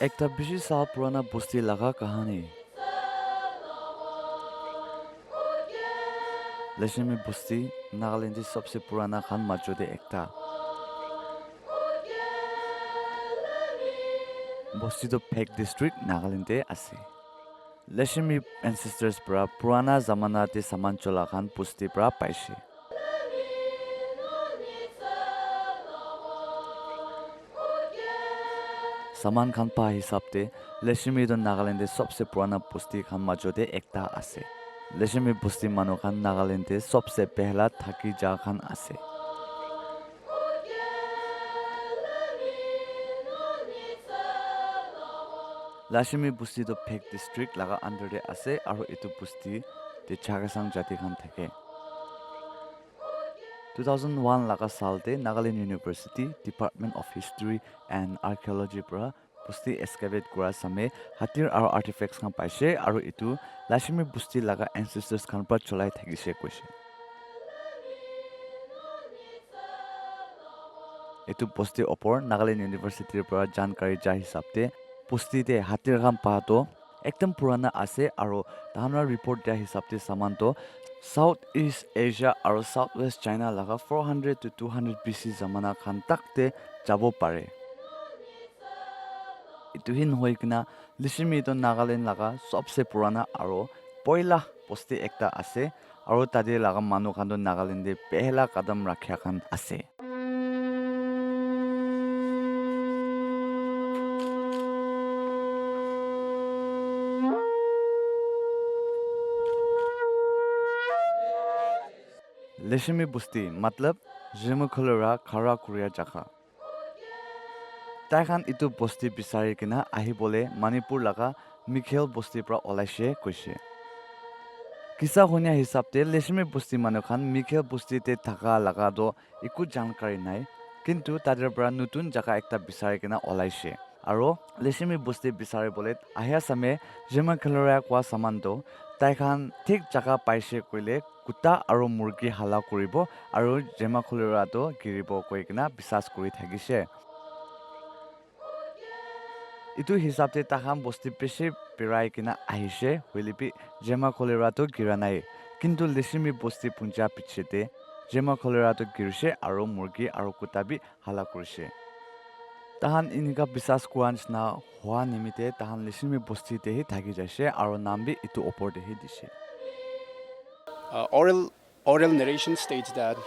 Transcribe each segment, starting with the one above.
একটা বেশি साल पुराना बस्ती लगा कहानी लेशेमी बस्ती नागालैंड की सबसे पुराना खान मौजूद एकता बस्ती तो फेक डिस्ट्रिक्ट नागालैंड আছে लेशेमी एंसेस्टर्स পৰা पुराना जमानाতে सामान चला खान बस्ती পৰা পাইছে सामान खान पा हिसाब से लेशेमी तो नागालैंड सबसे पुराना बस्ती खान मौजूद एकता আছে लेशेमी बस्ती मानु खान नागालैंड सबसे पहला थाकी जा खान আছে लेशेमी बस्ती तो फेक डिस्ट्रिक्ट लगा अंडर दे আছে और इतु बस्ती ते Chakhesang जाति खान থাকে 2001 लगा साल ते Nagaland university department of history and archaeology পৰা बस्ती excavate কৰা समय হাতীৰ আৰু artifacts খান পাইছে আৰু ইটো लेशेमी बस्ती लगा ancestors খান পৰা চলাই থাকিছে কৈছে इतु बस्ती ओपर नागालैंड यूनिवर्सिटी পৰা जानकारी जा हिसाब से बस्ती ते हाथीर खान पातो एकदम पुराना আছে আৰু তাহানৰ ৰিপৰ্ট দিয়া হিচাপ से सामान तो साउथ ईस्ट एशिया और साउथ वेस्ट चाइना लगा 400 to 200 BC जमाना खान तक ते जाबो पारे इतुहिन होई किना लेशेमी तो नागालैंड लगा सबसे पुराना और पहिला बस्ती एकता আছে और तादे लगा मानु खान तो नागालैंड पहला कदम रखा खान আছে लेशेमी बस्ती मतलब जेमुखलरा खरा कुरिया जगह ताइखान इतु बस्ती बिचारि किना আহিবলে मणिपुर लगा मिखेल बस्ती পৰা ওলাইছে কৈছে किसा होनिया हिसाब से लेशेमी बस्ती मानु खान मिखेल बस्ती ते थाका लगा दो इकु जानकारी নাই किंतु तादर পৰা नतुन जगह एकता बिचारि किना ওলাইছে আৰু लेशेमी बस्ती बिचारिबले আহিয়া सामे जेमुखलरा কোৱা सामान तो ताइखान ठीक जगह पाइছে কইলে कुत्ता और मुर्गी हाला करिब और जेमुखलरातो गिरिब কৈ কিনা বিশ্বাস কৰি থাকিছে इतु हिसाब से ताहाम बस्ती पेशे पेराय किना আহিছে হইলিপি जेमुखलरातो गिरा নাই किंतु लेशेमी बस्ती पुंजा पिछेते जेमुखलरातो गिरसे और मुर्गी और कुत्ता भी हाला करिसे ताहान इनका বিশ্বাস কৰাन ना होआ निमिते ताहान लेशेमी बस्ती ते ही थाकी जाइसे और नाम भी इतु ऊपर दे ही दिसे Oral narration states that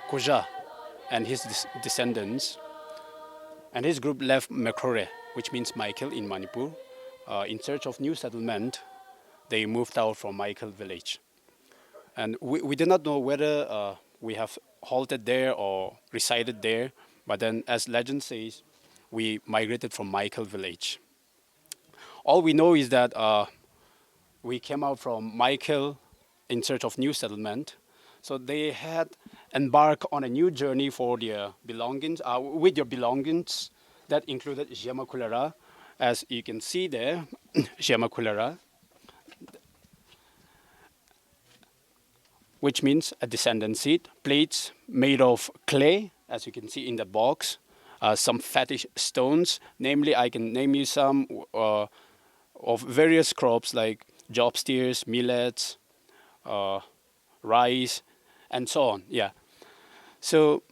Koja and his descendants and his group left Maikhel, which means Maikhel in Manipur, in search of new settlement. They moved out from Maikhel Village. And we do not know whether we have halted there or resided there, but then as legend says, we migrated from Maikhel Village. All we know is that we came out from Maikhel in search of new settlement. So they had embarked on a new journey for their belongings, with their belongings that included Jemukhulera, as you can see there, Jemukhulera, which means a descendant seat, plates made of clay, as you can see in the box, some fetish stones, namely I can name you some of various crops like job steers, millets, rice, and so on. Yeah. So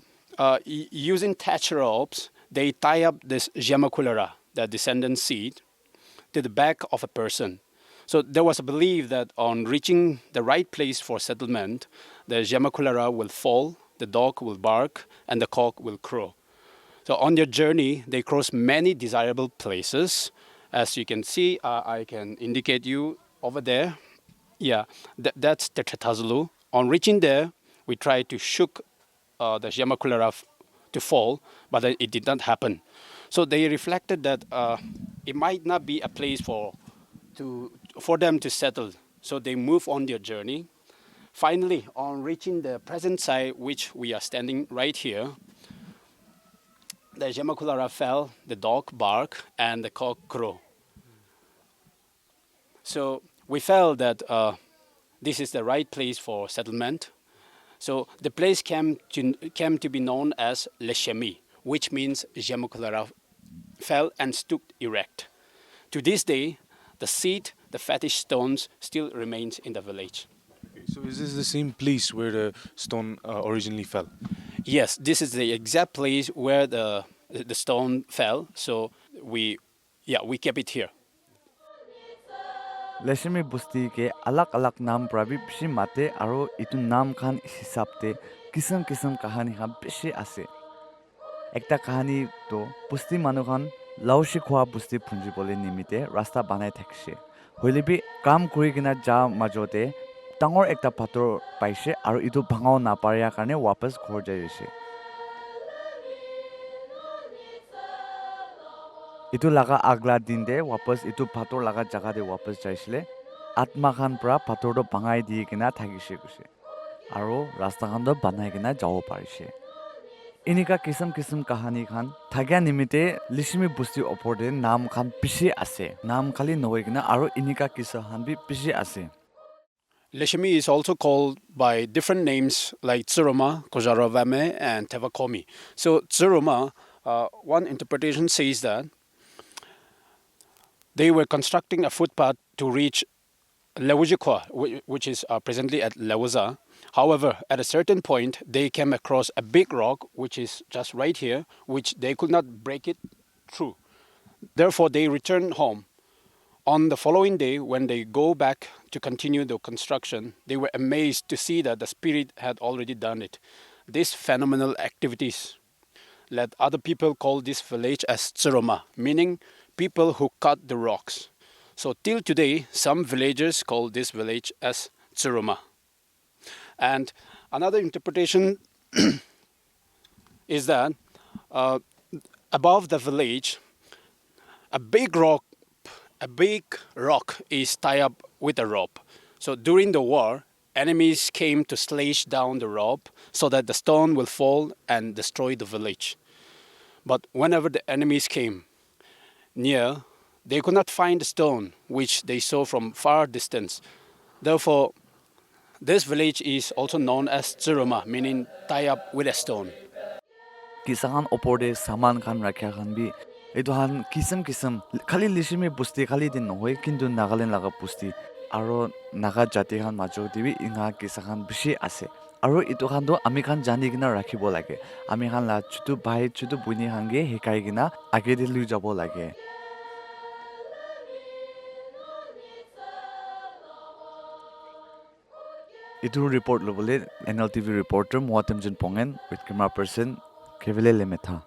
using thatch ropes, they tie up this Jemukhulera, the descendant seed, to the back of a person. So there was a belief that on reaching the right place for settlement, the Jemukhulera will fall, the dog will bark, and the cock will crow. So on their journey, they crossed many desirable places. As you can see, I can indicate you over there. Yeah, that's the Tetazulu. On reaching there, we tried to shook the Jemukhulera to fall, but it did not happen. So they reflected that it might not be a place for them to settle. So they move on their journey. Finally, on reaching the present site, which we are standing right here, the Jemukhulera fell, the dog bark, and the cock crow. So we felt that this is the right place for settlement. So the place came to be known as Leshemi, which means Jemukhulera fell and stood erect. To this day, the seat, the fetish stones, still remains in the village. Okay, so is this the same place where the stone originally fell? Yes, this is the exact place where the stone fell. So we kept it here. Leshemi Busti ke alak alak naam pra bhi bishi mate aro itu naam khan hisab te kisam kisam kahani khan bishi ase. Ekta kahani to Busti manu khan laushi khwa Busti phunji bole nimite rasta banai thakse. Hoile bi kam kuri kina ja majote tangor ekta pator paise aro itu bhangao na paria karne wapas ghor jaise. Itu laga agla din de wapas itu pator laga jaga de wapas jaisile atma khan pra pator do bangai di kina thagise guse. Aro rasta khan do banai kina jao parise. Inika kisam kisam kahani khan thagya nimite Leshemi Busti opor de naam khan bishi ase. Naam khali nohoi kina aro inika kisa khan bi bishi ase. Leshemi is also called by different names like Tsuruma, Kojaravame, and Tevakomi. So Tsuruma, one interpretation says that they were constructing a footpath to reach Lewujikwa, which is presently at Lewuza. However, at a certain point, they came across a big rock, which is just right here, which they could not break it through. Therefore, they returned home. On the following day, when they go back to continue the construction, they were amazed to see that the spirit had already done it. These phenomenal activities led other people call this village as Tsuruma, meaning people who cut the rocks. So till today, some villagers call this village as Tsuruma. And another interpretation is that above the village, a big rock is tied up with a rope. So during the war, enemies came to slash down the rope so that the stone will fall and destroy the village. But whenever the enemies came near, they could not find the stone, which they saw from far distance. Therefore, this village is also known as Tsuruma, meaning tie up with a stone. Kisahan opor de saman khan rakhya khan bi itu han kisam kisam khali Leshemi Busti khali din nohoi kintu Nagaland laga Busti aro Naga jati khan majo dibi inga kisahan bishi ase. Aro itu khan do ami khan jani gina rakhibo lage. Ami khan la chutu bhai chutu buni hange hikai gina age de lui jabo lage. Itu report lobole NLTV reporter Muatemjin Pongen with camera person Kevile Lemetha.